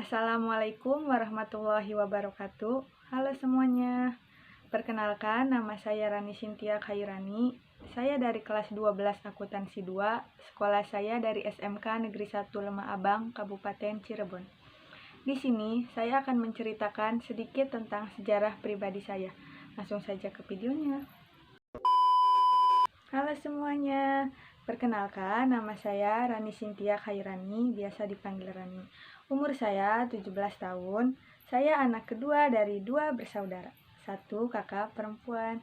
Assalamualaikum warahmatullahi wabarakatuh. Halo semuanya. Perkenalkan, nama saya Rani Cynthia Khairani. Saya dari kelas 12 Akuntansi 2. Sekolah saya dari SMK Negeri 1 Lemah Abang, Kabupaten Cirebon. Di sini saya akan menceritakan sedikit tentang sejarah pribadi saya. Langsung saja ke videonya. Halo semuanya. Perkenalkan, nama saya Rani Cynthia Khairani, biasa dipanggil Rani. Umur saya 17 tahun. Saya anak kedua dari 2 bersaudara, 1 kakak perempuan.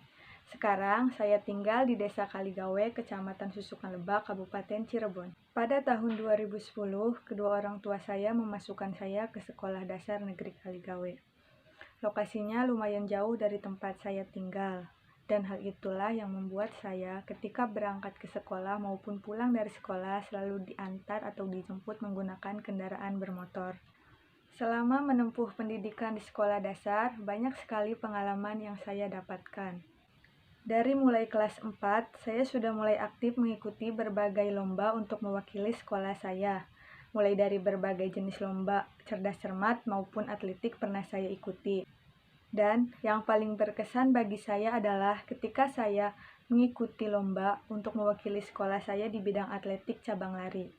Sekarang saya tinggal di Desa Kaligawe, Kecamatan Susukan Lebak, Kabupaten Cirebon. Pada tahun 2010, kedua orang tua saya memasukkan saya ke Sekolah Dasar Negeri Kaligawe. Lokasinya lumayan jauh dari tempat saya tinggal. Dan hal itulah yang membuat saya ketika berangkat ke sekolah maupun pulang dari sekolah selalu diantar atau dijemput menggunakan kendaraan bermotor. Selama menempuh pendidikan di sekolah dasar, banyak sekali pengalaman yang saya dapatkan. Dari mulai kelas 4, saya sudah mulai aktif mengikuti berbagai lomba untuk mewakili sekolah saya. Mulai dari berbagai jenis lomba, cerdas cermat maupun atletik pernah saya ikuti. Dan yang paling berkesan bagi saya adalah ketika saya mengikuti lomba untuk mewakili sekolah saya di bidang atletik cabang lari.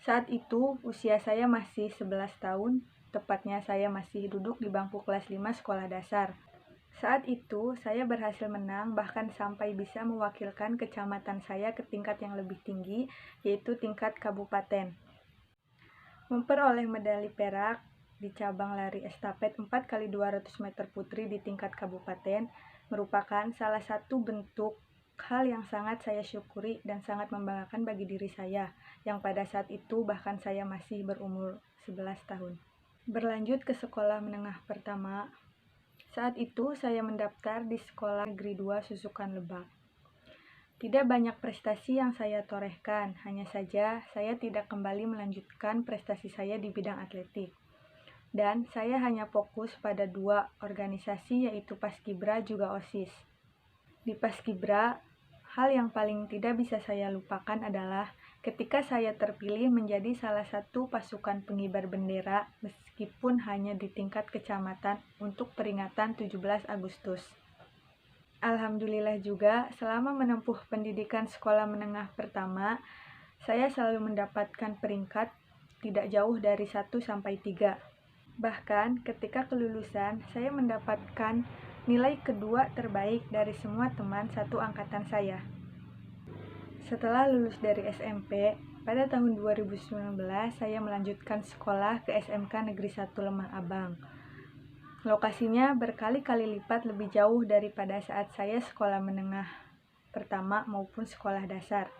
Saat itu usia saya masih 11 tahun, tepatnya saya masih duduk di bangku kelas 5 sekolah dasar. Saat itu saya berhasil menang bahkan sampai bisa mewakilkan kecamatan saya ke tingkat yang lebih tinggi, yaitu tingkat kabupaten. Memperoleh medali perak di cabang lari estafet 4x200 meter putri di tingkat kabupaten merupakan salah satu bentuk hal yang sangat saya syukuri dan sangat membanggakan bagi diri saya, yang pada saat itu bahkan saya masih berumur 11 tahun. Berlanjut ke sekolah menengah pertama, saat itu saya mendaftar di Sekolah Negeri 2 Susukan Lebak. Tidak banyak prestasi yang saya torehkan, hanya saja saya tidak kembali melanjutkan prestasi saya di bidang atletik. Dan saya hanya fokus pada 2 organisasi, yaitu Paskibra juga OSIS. Di Paskibra, hal yang paling tidak bisa saya lupakan adalah ketika saya terpilih menjadi salah satu pasukan pengibar bendera meskipun hanya di tingkat kecamatan untuk peringatan 17 Agustus. Alhamdulillah juga selama menempuh pendidikan sekolah menengah pertama, saya selalu mendapatkan peringkat tidak jauh dari 1 sampai 3. Bahkan ketika kelulusan, saya mendapatkan nilai kedua terbaik dari semua teman satu angkatan saya. Setelah lulus dari SMP, pada tahun 2019 saya melanjutkan sekolah ke SMK Negeri 1 Lemah Abang. Lokasinya berkali-kali lipat lebih jauh daripada saat saya sekolah menengah pertama maupun sekolah dasar.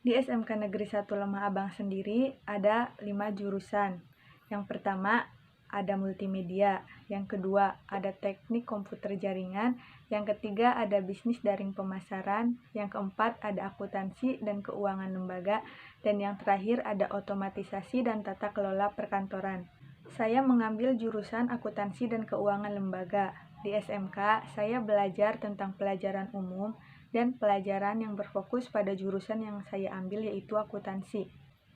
Di SMK Negeri 1 Lemah Abang sendiri ada 5 jurusan. Yang pertama ada multimedia, yang kedua ada teknik komputer jaringan, yang ketiga ada bisnis daring pemasaran, yang keempat ada akuntansi dan keuangan lembaga, dan yang terakhir ada otomatisasi dan tata kelola perkantoran. Saya mengambil jurusan akuntansi dan keuangan lembaga. Di SMK, saya belajar tentang pelajaran umum dan pelajaran yang berfokus pada jurusan yang saya ambil, yaitu akuntansi.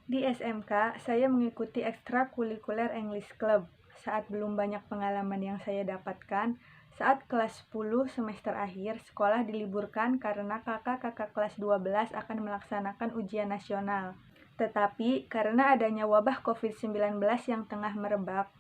Di SMK, saya mengikuti ekstrakurikuler English Club. Saat belum banyak pengalaman yang saya dapatkan, saat kelas 10 semester akhir, sekolah diliburkan karena kakak-kakak kelas 12 akan melaksanakan ujian nasional. Tetapi karena adanya wabah COVID-19 yang tengah merebak,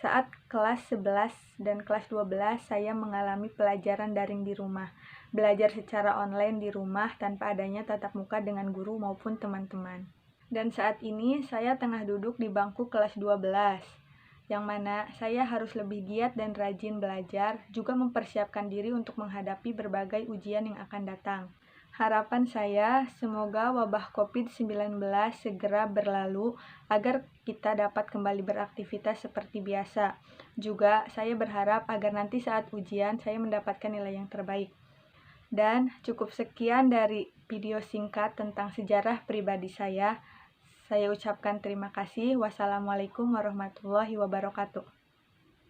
saat kelas 11 dan kelas 12 saya mengalami pelajaran daring di rumah, belajar secara online di rumah tanpa adanya tatap muka dengan guru maupun teman-teman. Dan saat ini saya tengah duduk di bangku kelas 12, yang mana saya harus lebih giat dan rajin belajar, juga mempersiapkan diri untuk menghadapi berbagai ujian yang akan datang. Harapan saya semoga wabah COVID-19 segera berlalu agar kita dapat kembali beraktivitas seperti biasa. Juga saya berharap agar nanti saat ujian saya mendapatkan nilai yang terbaik. Dan cukup sekian dari video singkat tentang sejarah pribadi saya. Saya ucapkan terima kasih. Wassalamualaikum warahmatullahi wabarakatuh.